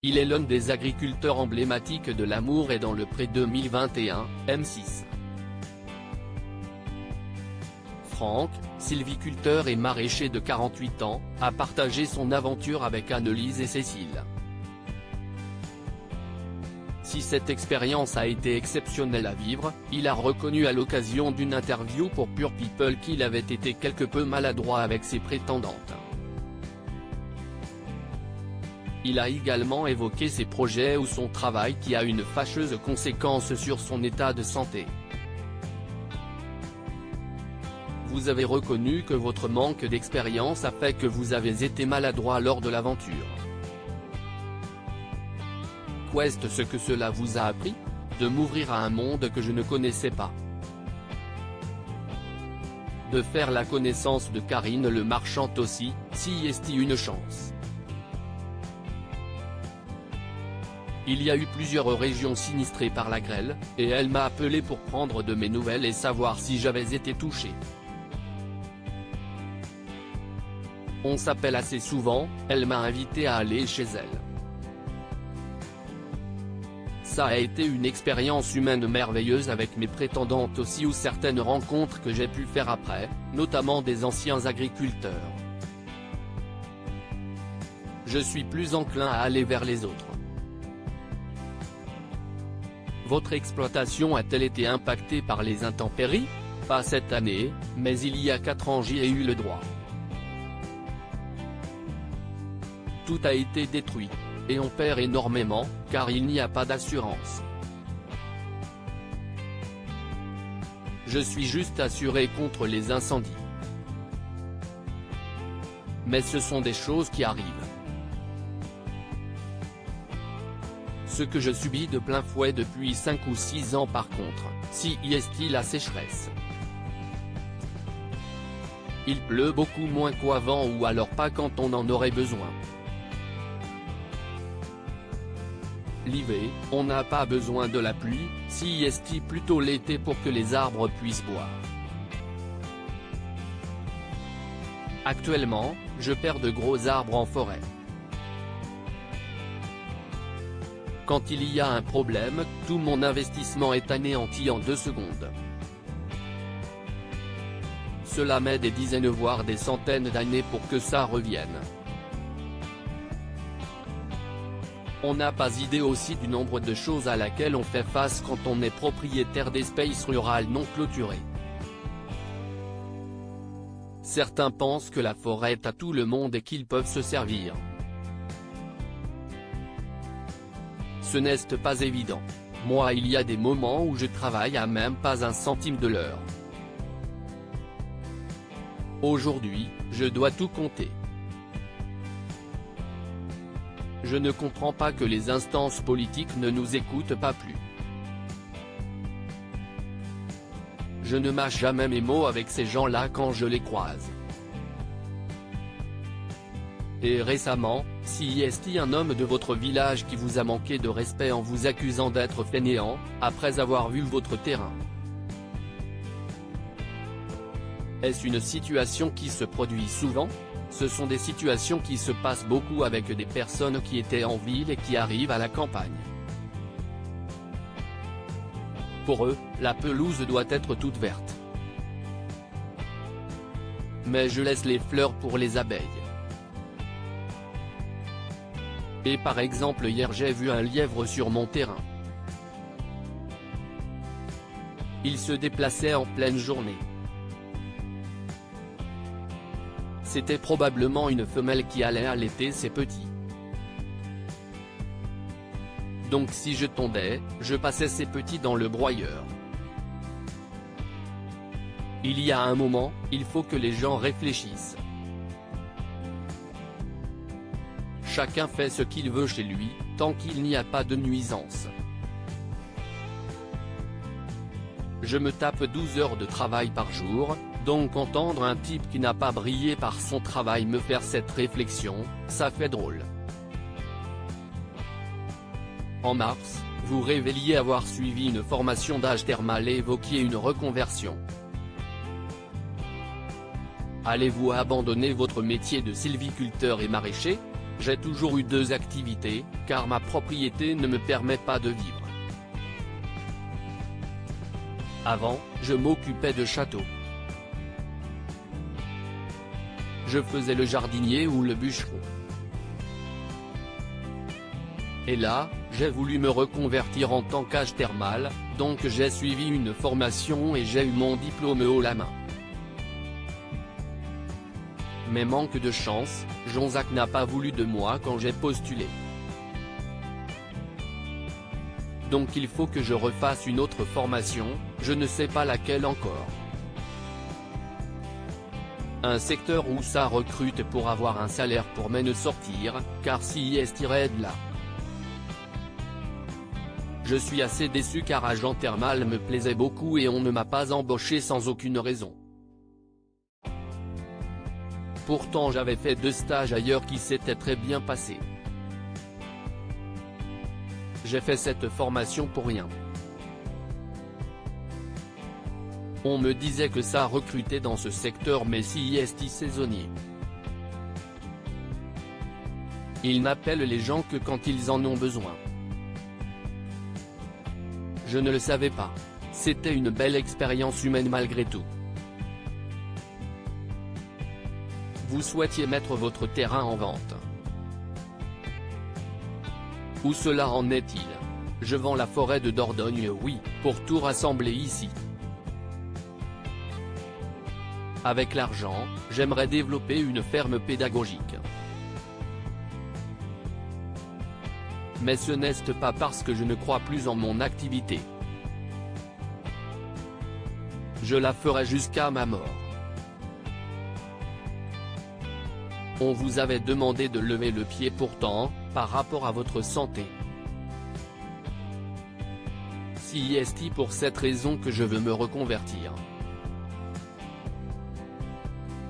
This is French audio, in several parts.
Il est l'un des agriculteurs emblématiques de l'Amour et dans le Pré 2021, M6. Franck, sylviculteur et maraîcher de 48 ans, a partagé son aventure avec Annelise et Cécile. Si cette expérience a été exceptionnelle à vivre, il a reconnu à l'occasion d'une interview pour Pure People qu'il avait été quelque peu maladroit avec ses prétendantes. Il a également évoqué ses projets ou son travail qui a une fâcheuse conséquence sur son état de santé. Vous avez reconnu que votre manque d'expérience a fait que vous avez été maladroit lors de l'aventure. Qu'est-ce ce que cela vous a appris? De m'ouvrir à un monde que je ne connaissais pas. De faire la connaissance de Karine Le Marchand aussi, si est une chance. Il y a eu plusieurs régions sinistrées par la grêle, et elle m'a appelé pour prendre de mes nouvelles et savoir si j'avais été touché. On s'appelle assez souvent, elle m'a invité à aller chez elle. Ça a été une expérience humaine merveilleuse avec mes prétendantes aussi ou certaines rencontres que j'ai pu faire après, notamment des anciens agriculteurs. Je suis plus enclin à aller vers les autres. Votre exploitation a-t-elle été impactée par les intempéries? Pas cette année, mais il y a 4 ans j'y ai eu le droit. Tout a été détruit. Et on perd énormément, car il n'y a pas d'assurance. Je suis juste assuré contre les incendies. Mais ce sont des choses qui arrivent. Ce que je subis de plein fouet depuis 5 ou 6 ans par contre, si est la sécheresse. Il pleut beaucoup moins qu'avant ou alors pas quand on en aurait besoin. L'hiver, on n'a pas besoin de la pluie, si est plutôt l'été pour que les arbres puissent boire. Actuellement, je perds de gros arbres en forêt. Quand il y a un problème, tout mon investissement est anéanti en 2 secondes. Cela met des dizaines voire des centaines d'années pour que ça revienne. On n'a pas idée aussi du nombre de choses à laquelle on fait face quand on est propriétaire d'espaces rurales non clôturées. Certains pensent que la forêt est à tout le monde et qu'ils peuvent se servir. Ce n'est pas évident. Moi il y a des moments où je travaille à même pas 1 centime de l'heure. Aujourd'hui, je dois tout compter. Je ne comprends pas que les instances politiques ne nous écoutent pas plus. Je ne mâche jamais mes mots avec ces gens-là quand je les croise. Et récemment, si est un homme de votre village qui vous a manqué de respect en vous accusant d'être fainéant, après avoir vu votre terrain. Est-ce une situation qui se produit souvent? Ce sont des situations qui se passent beaucoup avec des personnes qui étaient en ville et qui arrivent à la campagne. Pour eux, la pelouse doit être toute verte. Mais je laisse les fleurs pour les abeilles. Et par exemple hier j'ai vu un lièvre sur mon terrain. Il se déplaçait en pleine journée. C'était probablement une femelle qui allait allaiter ses petits. Donc si je tondais, je passais ses petits dans le broyeur. Il y a un moment, il faut que les gens réfléchissent. Chacun fait ce qu'il veut chez lui, tant qu'il n'y a pas de nuisance. Je me tape 12 heures de travail par jour. Donc entendre un type qui n'a pas brillé par son travail me faire cette réflexion, ça fait drôle. En mars, vous révéliez avoir suivi une formation d'âge thermal et évoquiez une reconversion. Allez-vous abandonner votre métier de sylviculteur et maraîcher? J'ai toujours eu 2 activités, car ma propriété ne me permet pas de vivre. Avant, je m'occupais de châteaux. Je faisais le jardinier ou le bûcheron. Et là, j'ai voulu me reconvertir en tant qu'âge thermal, donc j'ai suivi une formation et j'ai eu mon diplôme haut la main. Mais manque de chance, Jonzac n'a pas voulu de moi quand j'ai postulé. Donc il faut que je refasse une autre formation, je ne sais pas laquelle encore. Un secteur où ça recrute pour avoir un salaire pour me sortir, car si est tiré de là. Je suis assez déçu car agent thermal me plaisait beaucoup et on ne m'a pas embauché sans aucune raison. Pourtant j'avais fait 2 stages ailleurs qui s'étaient très bien passés. J'ai fait cette formation pour rien. On me disait que ça recrutait dans ce secteur mais si est saisonnier. Ils n'appellent les gens que quand ils en ont besoin. Je ne le savais pas. C'était une belle expérience humaine malgré tout. Vous souhaitiez mettre votre terrain en vente. Où cela en est-il? Je vends la forêt de Dordogne, oui, pour tout rassembler ici. Avec l'argent, j'aimerais développer une ferme pédagogique. Mais ce n'est pas parce que je ne crois plus en mon activité. Je la ferai jusqu'à ma mort. On vous avait demandé de lever le pied pourtant, par rapport à votre santé. Si est pour cette raison que je veux me reconvertir.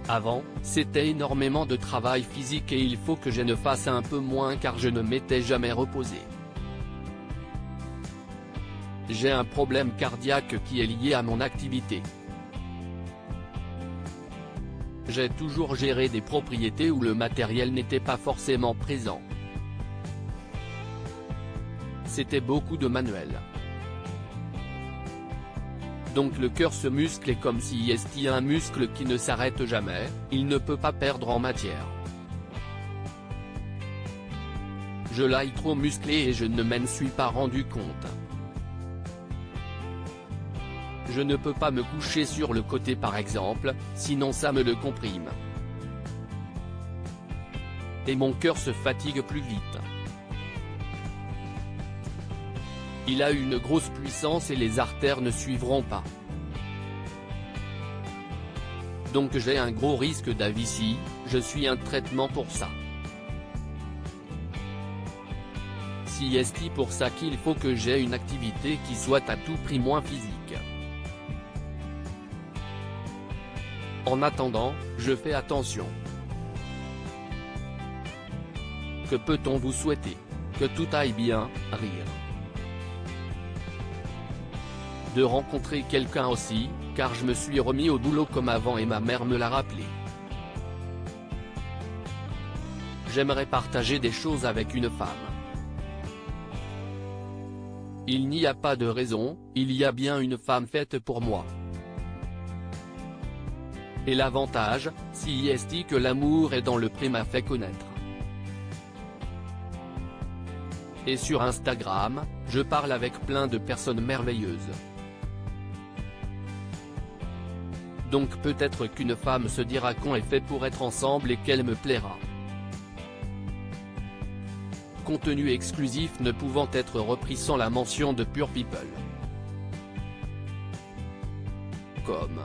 Avant, c'était énormément de travail physique et il faut que je ne fasse un peu moins car je ne m'étais jamais reposé. J'ai un problème cardiaque qui est lié à mon activité. J'ai toujours géré des propriétés où le matériel n'était pas forcément présent. C'était beaucoup de manuel. Donc le cœur se muscle et comme si est un muscle qui ne s'arrête jamais, il ne peut pas perdre en matière. Je l'ai trop musclé et je ne m'en suis pas rendu compte. Je ne peux pas me coucher sur le côté par exemple, sinon ça me le comprime. Et mon cœur se fatigue plus vite. Il a une grosse puissance et les artères ne suivront pas. Donc j'ai un gros risque d'AVC, je suis un traitement pour ça. Si est pour ça qu'il faut que j'ai une activité qui soit à tout prix moins physique. En attendant, je fais attention. Que peut-on vous souhaiter? Que tout aille bien, rire. De rencontrer quelqu'un aussi, car je me suis remis au boulot comme avant et ma mère me l'a rappelé. J'aimerais partager des choses avec une femme. Il n'y a pas de raison, il y a bien une femme faite pour moi. Et l'avantage, si est que l'amour est dans le pré m'a fait connaître. Et sur Instagram, je parle avec plein de personnes merveilleuses. Donc peut-être qu'une femme se dira qu'on est fait pour être ensemble et qu'elle me plaira. Contenu exclusif ne pouvant être repris sans la mention de Pure People. Comme